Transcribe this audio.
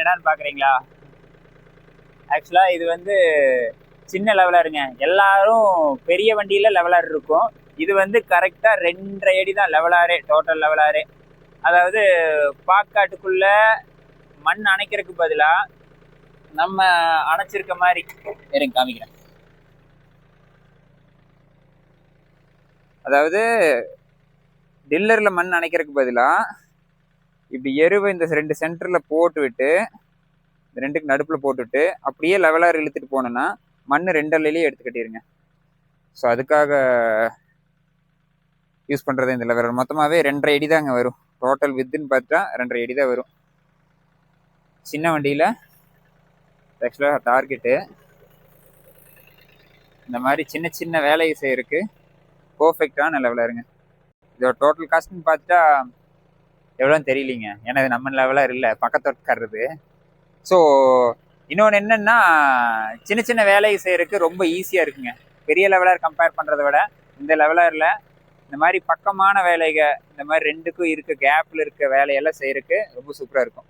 என்னன்னு பார்க்குறீங்களா? ஆக்சுவலாக இது வந்து சின்ன லெவலருங்க. எல்லாரும் பெரிய வண்டியில் லெவலர் இருக்கும். இது வந்து கரெக்டாக 2.5 அடி தான் லெவலாரே, டோட்டல் லெவலாரே. அதாவது பாக்காட்டுக்குள்ள மண் அணைக்கிறதுக்கு பதிலாக நம்ம அணைச்சிருக்க மாதிரி இருங்க காமிக்கிறேன். அதாவது டில்லரில் மண் அணைக்கிறதுக்கு பதிலாக இப்படி எருவை இந்த 2 சென்டரில் போட்டு விட்டு, இந்த 2க்கு நடுப்பில் போட்டுவிட்டு அப்படியே லெவலார் இழுத்துட்டு போனோன்னா மண் 2 அள்ளிலேயே எடுத்து கட்டிடுங்க. ஸோ அதுக்காக யூஸ் பண்ணுறது இந்த லெவலர். மொத்தமாகவே 2.5 அடி தாங்க வரும். டோட்டல் வித்துன்னு பார்த்தா 2.5 அடி தான் வரும். சின்ன வண்டியில் ஆக்சுவலாக டார்கெட்டு இந்த மாதிரி சின்ன சின்ன வேலையை செய்யறதுக்கு பர்ஃபெக்டான லெவலருங்க. இதோட டோட்டல் காஸ்ட்னு பார்த்துட்டா எவ்வளோன்னு தெரியலிங்க, ஏன்னா இது நம்ம லெவலர் இல்லை, பக்கத்தொட்டுக்காரது. ஸோ இன்னொன்று என்னென்னா, சின்ன சின்ன வேலையை செய்யறதுக்கு ரொம்ப ஈஸியாக இருக்குங்க. பெரிய லெவலர் கம்பேர் பண்ணுறதை விட இந்த லெவலரில் இந்த மாதிரி பக்கமான வேலைகள், இந்த மாதிரி 2க்கும் இருக்க கேப்பில் இருக்க வேலையெல்லாம் செய்யறதுக்கு ரொம்ப சூப்பராக இருக்கும்.